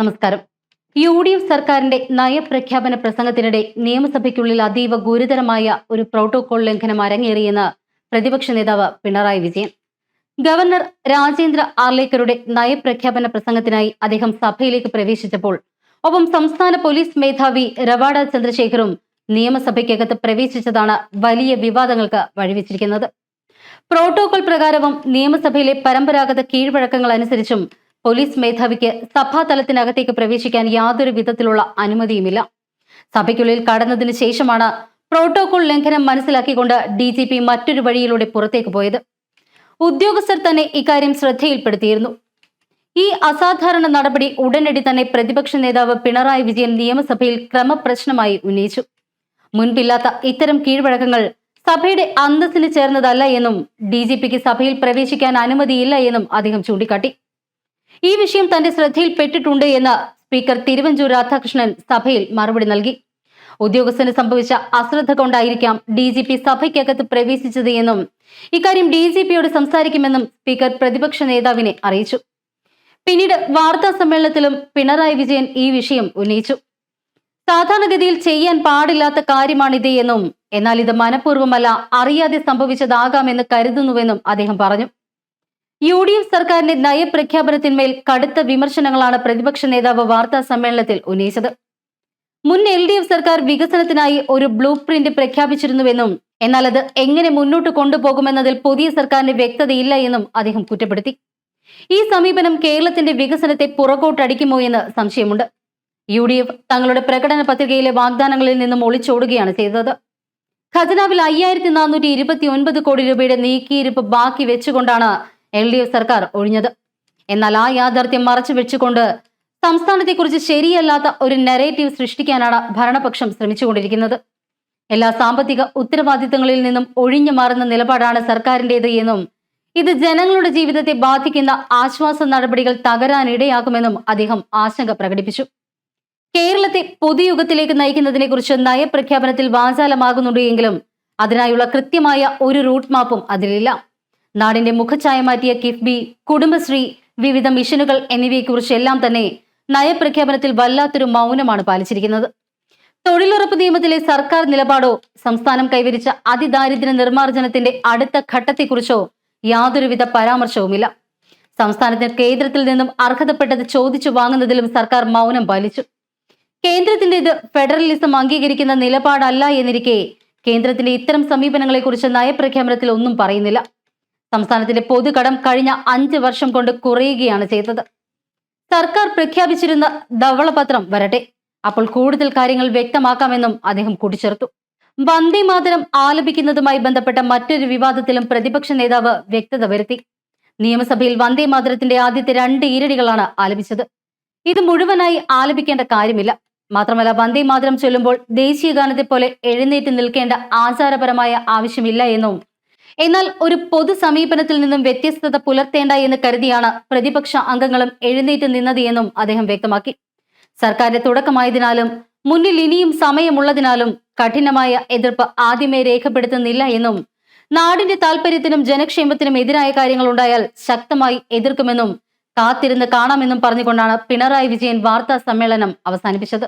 നമസ്കാരം. UDF സർക്കാരിന്റെ നയപ്രഖ്യാപന പ്രസംഗത്തിനിടെ നിയമസഭയ്ക്കുള്ളിൽ അതീവ ഗുരുതരമായ ഒരു പ്രോട്ടോകോൾ ലംഘനം അരങ്ങേറിയെന്ന് പ്രതിപക്ഷ നേതാവ് പിണറായി വിജയൻ. ഗവർണർ രാജേന്ദ്ര ആർലേക്കറുടെ നയപ്രഖ്യാപന പ്രസംഗത്തിനായി അദ്ദേഹം സഭയിലേക്ക് പ്രവേശിച്ചപ്പോൾ ഒപ്പം സംസ്ഥാന പോലീസ് മേധാവി രവാഡ ചന്ദ്രശേഖറും നിയമസഭയ്ക്കകത്ത് പ്രവേശിച്ചതാണ് വലിയ വിവാദങ്ങൾക്ക് വഴിവെച്ചിരിക്കുന്നത്. പ്രോട്ടോകോൾ പ്രകാരവും നിയമസഭയിലെ പരമ്പരാഗത കീഴ്വഴക്കങ്ങൾ അനുസരിച്ചും പോലീസ് മേധാവിക്ക് സഭാതലത്തിനകത്തേക്ക് പ്രവേശിക്കാൻ യാതൊരു വിധത്തിലുള്ള അനുമതിയുമില്ല. സഭയ്ക്കുള്ളിൽ കടന്നതിന് ശേഷമാണ് പ്രോട്ടോകോൾ ലംഘനം മനസ്സിലാക്കിക്കൊണ്ട് DGP മറ്റൊരു വഴിയിലൂടെ പുറത്തേക്ക് പോയത്. ഉദ്യോഗസ്ഥർ തന്നെ ഇക്കാര്യം ശ്രദ്ധയിൽപ്പെടുത്തിയിരുന്നു. ഈ അസാധാരണ നടപടി ഉടനടി തന്നെ പ്രതിപക്ഷ നേതാവ് പിണറായി വിജയൻ നിയമസഭയിൽ ക്രമപ്രശ്നമായി ഉന്നയിച്ചു. മുൻപില്ലാത്ത ഇത്തരം കീഴ്വഴക്കങ്ങൾ സഭയുടെ അന്തസ്സിന് ചേർന്നതല്ല എന്നും DGPക്ക് സഭയിൽ പ്രവേശിക്കാൻ അനുമതിയില്ല എന്നും അദ്ദേഹം ചൂണ്ടിക്കാട്ടി. ഈ വിഷയം തന്റെ ശ്രദ്ധയിൽപ്പെട്ടിട്ടുണ്ട് എന്ന് സ്പീക്കർ തിരുവഞ്ചൂർ രാധാകൃഷ്ണൻ സഭയിൽ മറുപടി നൽകി. ഉദ്യോഗസ്ഥന് സംഭവിച്ച അശ്രദ്ധ കൊണ്ടായിരിക്കാം DGP സഭയ്ക്കകത്ത് പ്രവേശിച്ചത് എന്നും ഇക്കാര്യം DGPയോട് സംസാരിക്കുമെന്നും സ്പീക്കർ പ്രതിപക്ഷ നേതാവിനെ അറിയിച്ചു. പിന്നീട് വാർത്താ സമ്മേളനത്തിലും പിണറായി വിജയൻ ഈ വിഷയം ഉന്നയിച്ചു. സാധാരണഗതിയിൽ ചെയ്യാൻ പാടില്ലാത്ത കാര്യമാണിത് എന്നും എന്നാൽ ഇത് മനഃപൂർവ്വമല്ല, അറിയാതെ സംഭവിച്ചതാകാമെന്ന് കരുതുന്നുവെന്നും അദ്ദേഹം പറഞ്ഞു. UDF സർക്കാരിന്റെ നയപ്രഖ്യാപനത്തിന്മേൽ കടുത്ത വിമർശനങ്ങളാണ് പ്രതിപക്ഷ നേതാവ് വാർത്താ സമ്മേളനത്തിൽ ഉന്നയിച്ചത്. മുൻ LDF സർക്കാർ വികസനത്തിനായി ഒരു ബ്ലൂ പ്രിന്റ് പ്രഖ്യാപിച്ചിരുന്നുവെന്നും എന്നാൽ അത് എങ്ങനെ മുന്നോട്ട് കൊണ്ടുപോകുമെന്നതിൽ പുതിയ സർക്കാരിന് വ്യക്തതയില്ല എന്നും അദ്ദേഹം കുറ്റപ്പെടുത്തി. ഈ സമീപനം കേരളത്തിന്റെ വികസനത്തെ പുറകോട്ടടിക്കുമോ എന്ന് സംശയമുണ്ട്. UDF തങ്ങളുടെ പ്രകടന പത്രികയിലെ വാഗ്ദാനങ്ങളിൽ നിന്നും ഒളിച്ചോടുകയാണ് ചെയ്തത്. ഖജനാവിൽ 5429 കോടി രൂപയുടെ നീക്കിയിരിപ്പ് ബാക്കി വെച്ചുകൊണ്ടാണ് LDF സർക്കാർ ഒഴിഞ്ഞത്. എന്നാൽ ആ യാഥാർത്ഥ്യം മറച്ചു വെച്ചുകൊണ്ട് സംസ്ഥാനത്തെക്കുറിച്ച് ശരിയല്ലാത്ത ഒരു നെറേറ്റീവ് സൃഷ്ടിക്കാനാണ് ഭരണപക്ഷം ശ്രമിച്ചുകൊണ്ടിരിക്കുന്നത്. എല്ലാ സാമ്പത്തിക ഉത്തരവാദിത്തങ്ങളിൽ നിന്നും ഒഴിഞ്ഞു മാറുന്ന നിലപാടാണ് സർക്കാരിൻ്റെത് എന്നും ഇത് ജനങ്ങളുടെ ജീവിതത്തെ ബാധിക്കുന്ന ആശ്വാസ നടപടികൾ തകരാനിടയാക്കുമെന്നും അദ്ദേഹം ആശങ്ക പ്രകടിപ്പിച്ചു. കേരളത്തെ പുതുയുഗത്തിലേക്ക് നയിക്കുന്നതിനെ കുറിച്ച് നയപ്രഖ്യാപനത്തിൽ വാചാലമാകുന്നുണ്ട് എങ്കിലും അതിനായുള്ള കൃത്യമായ ഒരു റൂട്ട് മാപ്പും അതിലില്ല. നാടിന്റെ മുഖഛായ മാറ്റിയ കിഫ്ബി, കുടുംബശ്രീ, വിവിധ മിഷനുകൾ എന്നിവയെക്കുറിച്ചെല്ലാം തന്നെ നയപ്രഖ്യാപനത്തിൽ വല്ലാത്തൊരു മൗനമാണ് പാലിച്ചിരിക്കുന്നത്. തൊഴിലുറപ്പ് നിയമത്തിലെ സർക്കാർ നിലപാടോ സംസ്ഥാനം കൈവരിച്ച അതിദാരിദ്ര്യ നിർമ്മാർജ്ജനത്തിന്റെ അടുത്ത ഘട്ടത്തെക്കുറിച്ചോ യാതൊരുവിധ പരാമർശവുമില്ല. സംസ്ഥാനത്തിന് കേന്ദ്രത്തിൽ നിന്നും അർഹതപ്പെട്ടത് ചോദിച്ചു വാങ്ങുന്നതിലും സർക്കാർ മൗനം പാലിച്ചു. കേന്ദ്രത്തിന്റേത് ഫെഡറലിസം അംഗീകരിക്കുന്ന നിലപാടല്ല എന്നിരിക്കെ കേന്ദ്രത്തിന്റെ ഇത്തരം സമീപനങ്ങളെക്കുറിച്ച് നയപ്രഖ്യാപനത്തിൽ ഒന്നും പറയുന്നില്ല. സംസ്ഥാനത്തിന്റെ പൊതുകടം കഴിഞ്ഞ 5 വർഷം കൊണ്ട് കുറയുകയാണ് ചെയ്തത്. സർക്കാർ പ്രഖ്യാപിച്ചിരുന്ന ധവളപത്രം വരട്ടെ, അപ്പോൾ കൂടുതൽ കാര്യങ്ങൾ വ്യക്തമാക്കാമെന്നും അദ്ദേഹം കൂട്ടിച്ചേർത്തു. വന്ദേ മാതരം ആലപിക്കുന്നതുമായി ബന്ധപ്പെട്ട മറ്റൊരു വിവാദത്തിലും പ്രതിപക്ഷ നേതാവ് വ്യക്തത വരുത്തി. നിയമസഭയിൽ വന്ദേ മാതരത്തിന്റെ ആദ്യത്തെ 2 ഈരടികളാണ് ആലപിച്ചത്. ഇത് മുഴുവനായി ആലപിക്കേണ്ട കാര്യമില്ല. മാത്രമല്ല, വന്ദേ മാതരം ചൊല്ലുമ്പോൾ ദേശീയ ഗാനത്തെ പോലെ എഴുന്നേറ്റ് നിൽക്കേണ്ട ആചാരപരമായ ആവശ്യമില്ല എന്നും എന്നാൽ ഒരു പൊതു സമീപനത്തിൽ നിന്നും വ്യത്യസ്തത പുലർത്തേണ്ട എന്ന് കരുതിയാണ് പ്രതിപക്ഷ അംഗങ്ങളും എഴുന്നേറ്റ് നിന്നത് എന്നും അദ്ദേഹം വ്യക്തമാക്കി. സർക്കാരിന്റെ തുടക്കമായതിനാലും മുന്നിൽ ഇനിയും സമയമുള്ളതിനാലും കഠിനമായ എതിർപ്പ് ആദ്യമേ രേഖപ്പെടുത്തുന്നില്ല എന്നും നാടിന്റെ താൽപര്യത്തിനും ജനക്ഷേമത്തിനും എതിരായ കാര്യങ്ങൾ ഉണ്ടായാൽ ശക്തമായി എതിർക്കുമെന്നും കാത്തിരുന്ന് കാണാമെന്നും പറഞ്ഞുകൊണ്ടാണ് പിണറായി വിജയൻ വാർത്താ സമ്മേളനം അവസാനിപ്പിച്ചത്.